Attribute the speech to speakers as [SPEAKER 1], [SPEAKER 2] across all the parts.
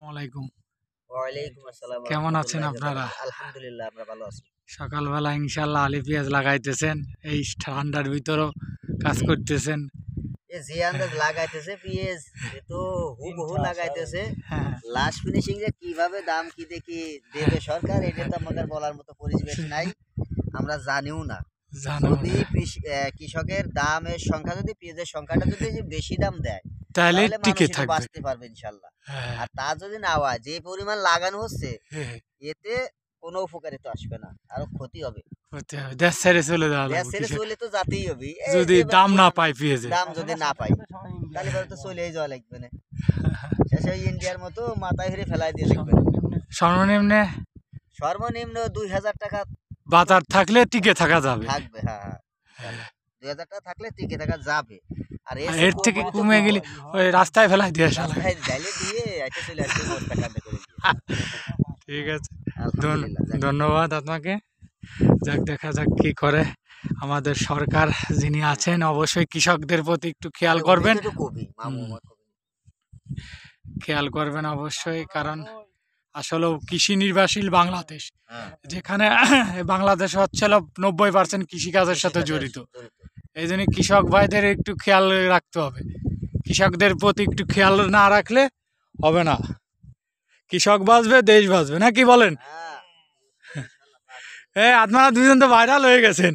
[SPEAKER 1] ওয়ালাইকুম।
[SPEAKER 2] ওয়ালাইকুম আসসালাম ওয়া
[SPEAKER 1] কেমন আছেন
[SPEAKER 2] রাহমাতুল্লাহি ওয়া
[SPEAKER 1] আপনারা?
[SPEAKER 2] বারাকাতুহু। আলহামদুলিল্লাহ আমরা ভালো আছি।
[SPEAKER 1] সকালবেলা ইনশাআল্লাহ আলি পেঁয়াজ লাগাইতেছেন। এই ঠান্ডার ভিতরও কাজ
[SPEAKER 2] জি।
[SPEAKER 1] করতেছেন।
[SPEAKER 2] যে আন্দাজ লাগাইতেছে পিএস এ তো হুবহু লাগাইতেছে।
[SPEAKER 1] হ্যাঁ,
[SPEAKER 2] লাস্ট ফিনিশিং যে কিভাবে দাম কি দেখি দেবে সরকার এটা তো আমাদের বলার মতো পরিবেশ নাই। আমরা জানিও না।
[SPEAKER 1] জানো
[SPEAKER 2] যদি
[SPEAKER 1] না।
[SPEAKER 2] কৃষকের দামের সংখ্যা যদি পেঁয়াজের সংখ্যাটা যদি বেশি দাম দেয়
[SPEAKER 1] তাহলে
[SPEAKER 2] তাহলে মানুষ
[SPEAKER 1] টিকে
[SPEAKER 2] একটু
[SPEAKER 1] থাকবে।
[SPEAKER 2] বাঁচতে পারবে ইনশাল্লাহ।
[SPEAKER 1] হ্যাঁ,
[SPEAKER 2] আর তা যদি না হয় যে পরিমাণ লাগানো হচ্ছে
[SPEAKER 1] হ্যাঁ,
[SPEAKER 2] এতে কোনো উপকারিতা আসবে না, আরো ক্ষতি হবে।
[SPEAKER 1] করতে হবে। দেশ ছেড়ে চলে যাওয়া
[SPEAKER 2] দেশ
[SPEAKER 1] লাগবে
[SPEAKER 2] ছেড়ে
[SPEAKER 1] কৃষক
[SPEAKER 2] চলে তো যেতেই হবে। এই
[SPEAKER 1] যদি
[SPEAKER 2] যে
[SPEAKER 1] দাম না পায় পেঁয়াজে।
[SPEAKER 2] দাম যদি না পাই তাহলে পরে তো চলেই যাওয়া লাগবে না। শেষে ওই ইন্ডিয়ার মতো মাথায় হেরে ফেলাই দিয়ে লাগবে না।
[SPEAKER 1] সর্বনিম্নে
[SPEAKER 2] সর্বনিম্ন ২,০০০ টাকা
[SPEAKER 1] বাজার থাকলে টিকে থাকা যাবে।
[SPEAKER 2] থাকবে। হ্যাঁ, হ্যাঁ, ২,০০০ টাকা থাকলে টিকে থাকা যাবে। আর
[SPEAKER 1] আর
[SPEAKER 2] চেয়ে
[SPEAKER 1] এর থেকে
[SPEAKER 2] কমলে তো
[SPEAKER 1] কমে গেলে ওই রাস্তায় ফেলাই দিয়ে আসা লাগে।
[SPEAKER 2] রাস্তায় ডাইলে দিয়ে আইতে চলে আসবে বস্তা কাঁধে করে দিয়ে।
[SPEAKER 1] ঠিক আছে।
[SPEAKER 2] আলহামদুলিল্লাহ যাক।
[SPEAKER 1] ধন্যবাদ আপনাকে। যাক দেখা যাক কি করে আমাদের সরকার যিনি আছেন অবশ্যই কৃষকদের প্রতি একটু খেয়াল করবেন।
[SPEAKER 2] একটু কবি মামু
[SPEAKER 1] হুম,
[SPEAKER 2] আমার কবি।
[SPEAKER 1] খেয়াল করবেন অবশ্যই, কারণ আসলে কৃষি নির্ভরশীল বাংলাদেশ,
[SPEAKER 2] হ্যাঁ,
[SPEAKER 1] যেখানে বাংলাদেশ হচ্ছে 90% কৃষিকাজের সাথে জড়িত। এই জন্য কৃষক ভাইদের একটু খেয়াল রাখতে হবে। কৃষকদের প্রতি একটু খেয়াল না রাখলে হবে না। কৃষক বাঁচবে, দেশ বাঁচবে, না কি বলেন?
[SPEAKER 2] হ্যাঁ,
[SPEAKER 1] আপনারা দুজন তো ভাইরাল হয়ে গেছেন।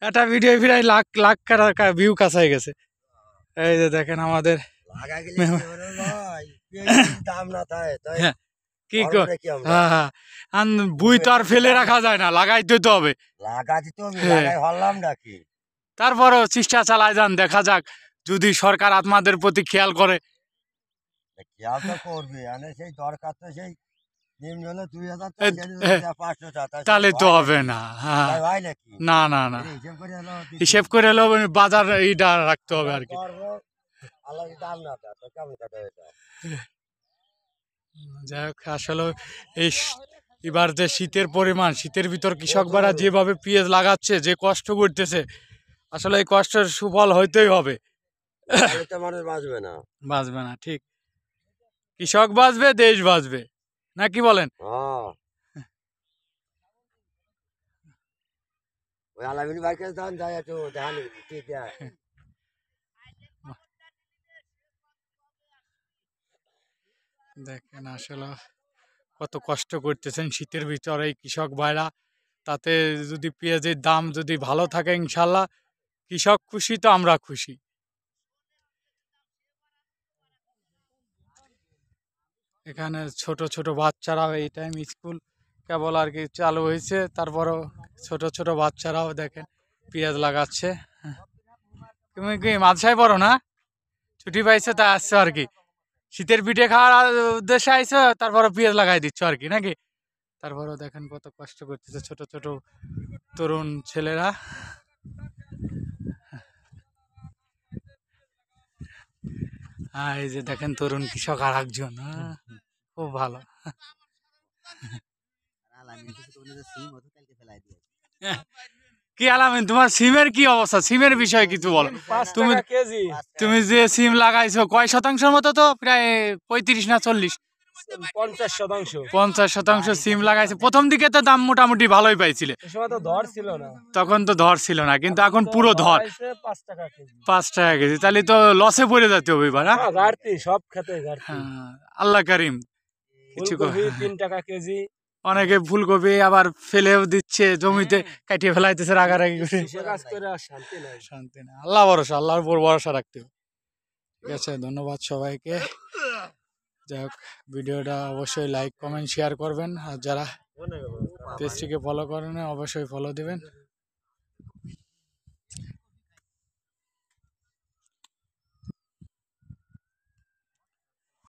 [SPEAKER 1] একটা ভিডিও প্রায় লাখ লাখ ভিউ কাছাই গেছে। এই যে দেখেন আমাদের
[SPEAKER 2] দাম না থাকে তাই
[SPEAKER 1] হ্যাঁ, কি
[SPEAKER 2] করবো কি আমরা?
[SPEAKER 1] হ্যাঁ হ্যাঁ, বুই তো আর ফেলে রাখা যায় না, লাগাইতে তো হবে।
[SPEAKER 2] লাগাতে তো আমি
[SPEAKER 1] হ্যাঁ,
[SPEAKER 2] লাগাই হলাম নাকি?
[SPEAKER 1] তারপরও চেষ্টা চালায় যান, দেখা যাক যদি সরকার আপনাদের প্রতি খেয়াল করে।
[SPEAKER 2] খেয়াল তো করবে, মানে সেই দরকার তো সেই নিম্ন হলো ২,০০০
[SPEAKER 1] এ, এ,
[SPEAKER 2] ৫০০
[SPEAKER 1] তাহলে তো হবে না। হ্যাঁ,
[SPEAKER 2] তাই হয় নাকি?
[SPEAKER 1] না না না,
[SPEAKER 2] হিসেব করে হলো
[SPEAKER 1] হিসেব করে হলেও বাজার এইটা রাখতে হবে আর কি।
[SPEAKER 2] আল্লাহ দাম না দেয় তো কেমন কথা এটা?
[SPEAKER 1] যাই হোক, আসলে এই এবার যে শীতের পরিমাণ, শীতের ভিতর কৃষকরা যেভাবে পেঁয়াজ লাগাচ্ছে, যে কষ্ট করতেছে, আসলে এই কষ্টের সুফল হইতেই হবে।
[SPEAKER 2] তাহলে তো মানুষ বাঁচবে না।
[SPEAKER 1] বাঁচবে না, ঠিক। কৃষক বাঁচবে, দেশ বাঁচবে, না কি বলেন?
[SPEAKER 2] ওই আলামিন ভাইকে দান যায় একটু দেখান কি দেয়।
[SPEAKER 1] দেখেন আসলে কত কষ্ট করতেছেন শীতের ভিতরে এই কৃষক ভাইরা। তাতে যদি পেঁয়াজের দাম যদি ভালো থাকে, ইনশাল্লাহ কৃষক খুশি তো আমরা খুশি। এখানে ছোট ছোট বাচ্চারাও এই টাইম স্কুল কেবল আর কি চালু হয়েছে, তারপরও ছোট ছোট বাচ্চারাও দেখেন পেঁয়াজ লাগাচ্ছে। তুমি কি মাদ্রাসায় পড়ো না? ছুটি পাইছো তা আসছো আর কি, শীতের পিঠে খাওয়ার উদ্দেশ্যে আইছো, তারপরে পেঁয়াজ লাগাই দিচ্ছ আর কি, নাকি? তারপরেও দেখেন কত কষ্ট করতেছে ছোট ছোট তরুণ ছেলেরা। এই যে দেখেন তরুণ কৃষক আর একজন, খুব ভালো। কি আলামিন, তোমার সিমের কি অবস্থা? সিমের বিষয়ে কিছু বলো। তুমি তুমি যে সিম লাগাইছো কয় শতাংশের মতো, তো প্রায় 35 না 40?
[SPEAKER 3] 50%।
[SPEAKER 1] 50% সিম লাগাইছে। প্রথম দিকে তো দাম মোটামুটি ভালোই পাইছিলে,
[SPEAKER 3] এ সময় তো ধর ছিল না,
[SPEAKER 1] তখন তো ধর ছিল না, কিন্তু এখন পুরো ধর।
[SPEAKER 3] হয়েছে 5 টাকা কেজি।
[SPEAKER 1] 5 টাকা কেজি, তাহলে তো লসে পড়ে যেতে হবে এবার।
[SPEAKER 3] হ্যাঁ, ঘাটতি সব খেতে ঘাটতি।
[SPEAKER 1] হ্যাঁ, আল্লাহ কারিম। কিছু
[SPEAKER 3] ফুলকপি 3 টাকা কেজি।
[SPEAKER 1] অনেকে ফুলকপি আবার ফেলেও দিচ্ছে জমিতে, কাটিয়ে ফেলাইতেছে রাগারাগি করে।
[SPEAKER 3] কৃষি কাজ করে আর শান্তি নাই।
[SPEAKER 1] শান্তি না, আল্লাহ ভরসা, আল্লাহর উপর ভরসা রাখতে হবে। ঠিক আছে, ধন্যবাদ সবাইকে। যাই হোক, ভিডিওটা অবশ্যই লাইক কমেন্ট শেয়ার করবেন, আর যারা পেজটিকে ফলো করেন অবশ্যই ফলো দিবেন।